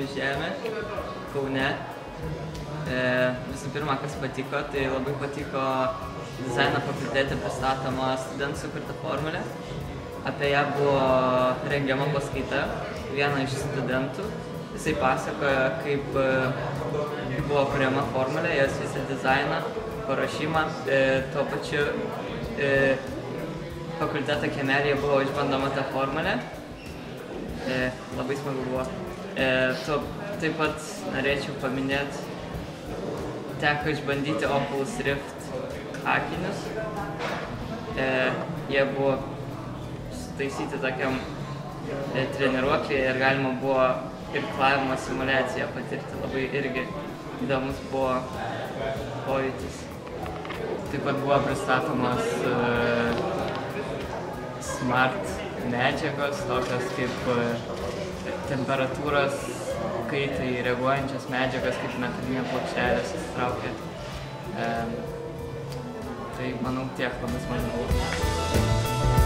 Žemė, Kaune. Visų pirma, kas patiko, tai labai patiko dizaino fakultete pristatoma studentų sukurta formulė. Apie ją buvo rengiama paskaita, viena iš studentų. Jisai pasakojo, kaip buvo kuriama formulė, jos visą dizainą, paruošimą. Tuo pačiu fakulteto kiemelyje buvo išbandoma ta formulė. Labai smagu buvo. Taip pat norėčiau paminėti, teko išbandyti Oculus Rift akinius. Jie buvo sutaisyti tokiam treniruoklėje ir galima buvo irklavimo simuliaciją patirti. Labai irgi įdomus buvo pojūtis. Taip pat buvo pristatomas smart medžiagos, tokios kaip temperatūros kaitai reaguojančios medžiagos, kaip metalinė plokštelė susitraukia. Tai manau tiek, labai smagu buvo.